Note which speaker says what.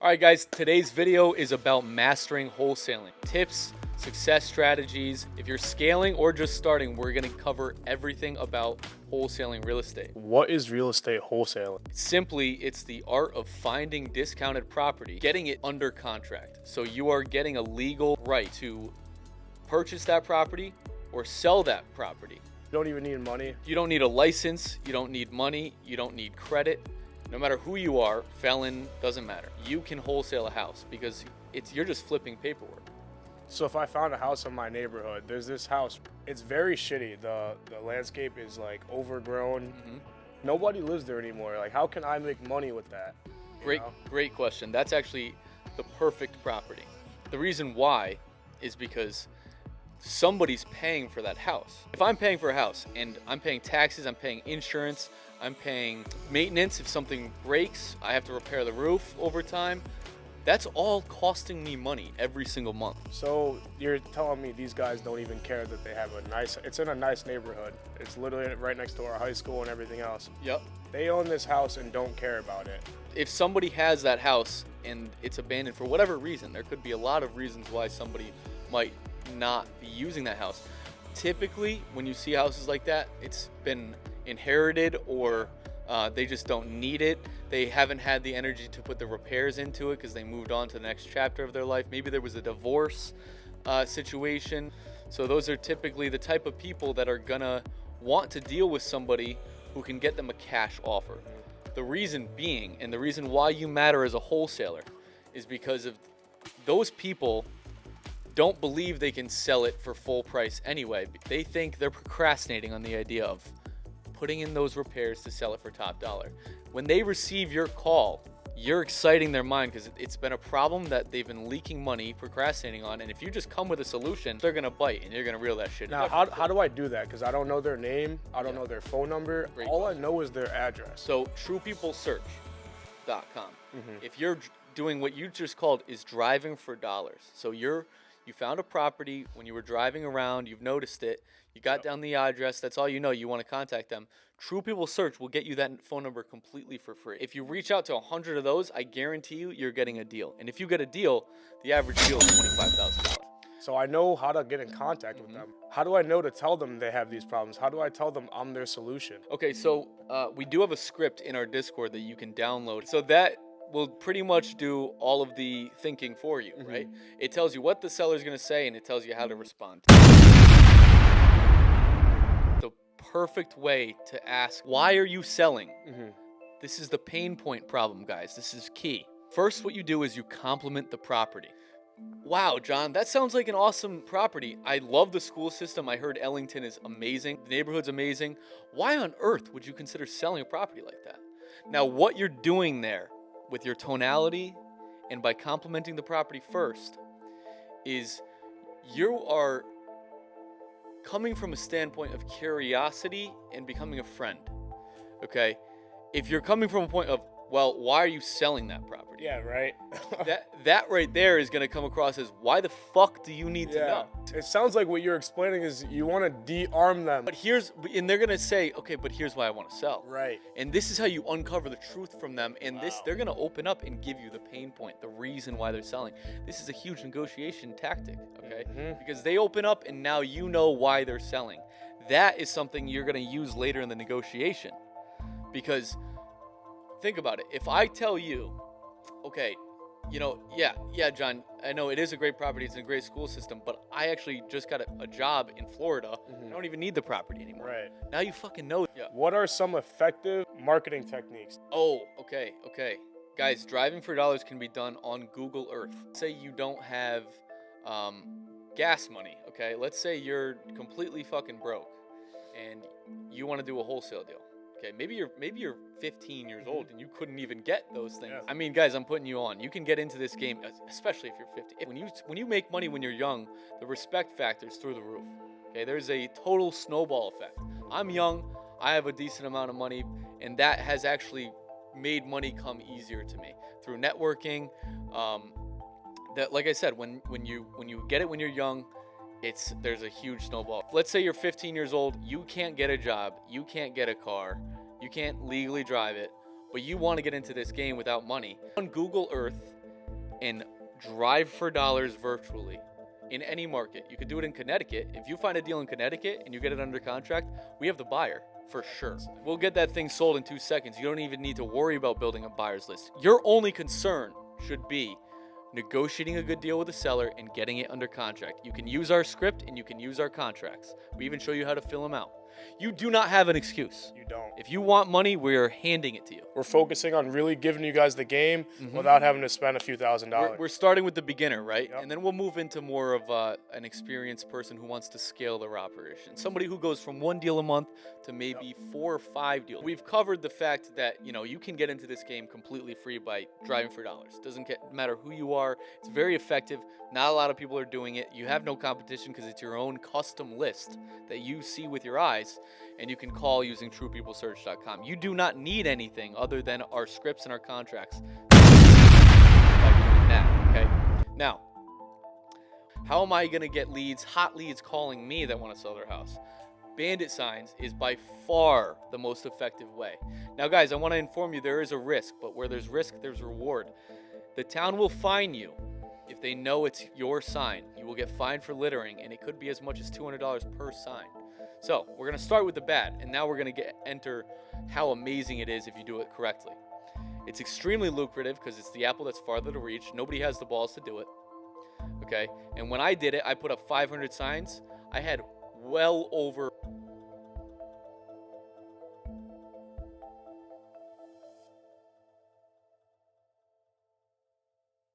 Speaker 1: All right, guys, today's video is about mastering wholesaling. Tips, success strategies. If you're scaling or just starting, we're gonna cover everything about wholesaling real estate.
Speaker 2: What is real estate wholesaling?
Speaker 1: Simply, it's the art of finding discounted property, getting it under contract. So you are getting a legal right to purchase that property or sell that property.
Speaker 2: You don't even need money.
Speaker 1: You don't need a license, you don't need money, you don't need credit. No matter who you are, felon, doesn't matter. You can wholesale a house because you're just flipping paperwork.
Speaker 2: So if I found a house in my neighborhood, there's this house. It's very shitty. The landscape is like overgrown. Nobody lives there anymore. Like, how can I make money with that?
Speaker 1: Great question. That's actually the perfect property. The reason why is because somebody's paying for that house. If I'm paying for a house and I'm paying taxes, I'm paying insurance, I'm paying maintenance. If something breaks, I have to repair the roof over time. That's all costing me money every single month.
Speaker 2: So you're telling me these guys don't even care that they have it's in a nice neighborhood. It's literally right next to our high school and everything else.
Speaker 1: Yep.
Speaker 2: They own this house and don't care about it.
Speaker 1: If somebody has that house and it's abandoned for whatever reason, there could be a lot of reasons why somebody might not be using that house. Typically, when you see houses like that, it's been inherited or they just don't need it. They haven't had the energy to put the repairs into it because they moved on to the next chapter of their life. Maybe there was a divorce situation. So those are typically the type of people that are gonna want to deal with somebody who can get them a cash offer. The reason being, and the reason why you matter as a wholesaler, is because of those people don't believe they can sell it for full price anyway. They think they're procrastinating on the idea of putting in those repairs to sell it for top dollar. When they receive your call, you're exciting their mind because it's been a problem that they've been leaking money, procrastinating on, and if you just come with a solution, they're gonna bite and you're gonna reel that shit in.
Speaker 2: Now, how do I do that? Because I don't know their name, I don't know their phone number. All I know is their address.
Speaker 1: So truepeoplesearch.com. If you're doing what you just called is driving for dollars, so you found a property when you were driving around, you've noticed it, you got down the address, that's all you know, you want to contact them. True People Search will get you that phone number completely for free. If you reach out to 100 of those, I guarantee you're getting a deal. And if you get a deal, the average deal is $25,000.
Speaker 2: So I know how to get in contact with them. How do I know to tell them they have these problems? How do I tell them I'm their solution?
Speaker 1: Okay, so we do have a script in our Discord that you can download. So that will pretty much do all of the thinking for you, right? It tells you what the seller's gonna say and it tells you how to respond. The perfect way to ask, why are you selling? This is the pain point problem, guys. This is key. First, what you do is you compliment the property. Wow, John, that sounds like an awesome property. I love the school system. I heard Ellington is amazing. The neighborhood's amazing. Why on earth would you consider selling a property like that? Now, what you're doing there with your tonality and by complimenting the property first is you are coming from a standpoint of curiosity and becoming a friend, okay? If you're coming from a point of, well, why are you selling that property?
Speaker 2: Yeah, right.
Speaker 1: that right there is going to come across as, why the fuck do you need to know?
Speaker 2: It sounds like what you're explaining is you want to de-arm them.
Speaker 1: And they're going to say, okay, but here's why I want to sell.
Speaker 2: Right.
Speaker 1: And this is how you uncover the truth from them. And they're going to open up and give you the pain point, the reason why they're selling. This is a huge negotiation tactic, okay? Because they open up and now you know why they're selling. That is something you're going to use later in the negotiation. Because think about it. If I tell you, okay, yeah, John, I know it is a great property, it's a great school system, but I actually just got a job in Florida. I don't even need the property anymore.
Speaker 2: Right.
Speaker 1: Now you fucking know. Yeah.
Speaker 2: What are some effective marketing techniques?
Speaker 1: Oh, okay. Guys, driving for dollars can be done on Google Earth. Say you don't have gas money, okay? Let's say you're completely fucking broke and you want to do a wholesale deal. Okay, maybe you're 15 years old and you couldn't even get those things. Yeah. I mean, guys, I'm putting you on. You can get into this game, especially if you're 50. When you make money when you're young, the respect factor is through the roof. Okay, there's a total snowball effect. I'm young, I have a decent amount of money, and that has actually made money come easier to me through networking. That, like I said, when you get it when you're young, there's a huge snowball. Let's say you're 15 years old, you can't get a job, you can't get a car, you can't legally drive it, but you want to get into this game without money. On Google Earth, and drive for dollars virtually in any market. You could do it in Connecticut. If you find a deal in Connecticut and you get it under contract, we have the buyer for sure. We'll get that thing sold in 2 seconds. You don't even need to worry about building a buyer's list. Your only concern should be negotiating a good deal with the seller and getting it under contract. You can use our script and you can use our contracts. We even show you how to fill them out. You do not have an excuse.
Speaker 2: You don't.
Speaker 1: If you want money, we're handing it to you.
Speaker 2: We're focusing on really giving you guys the game without having to spend a few $1,000s.
Speaker 1: We're starting with the beginner, right?
Speaker 2: Yep.
Speaker 1: And then we'll move into more of an experienced person who wants to scale their operation. Somebody who goes from 1 deal a month to maybe 4 or 5 deals. We've covered the fact that, you can get into this game completely free by driving for dollars. Doesn't matter who you are. It's very effective. Not a lot of people are doing it. You have no competition because it's your own custom list that you see with your eyes, and you can call using truepeoplesearch.com. You do not need anything other than our scripts and our contracts by doing that, okay? Now, how am I going to get leads, hot leads calling me that want to sell their house? Bandit signs is by far the most effective way. Now, guys, I want to inform you there is a risk, but where there's risk, there's reward. The town will fine you if they know it's your sign. You will get fined for littering, and it could be as much as $200 per sign. So we're going to start with the bad, and now we're going to enter how amazing it is if you do it correctly. It's extremely lucrative because it's the apple that's farther to reach. Nobody has the balls to do it. Okay, and when I did it, I put up 500 signs. I had well over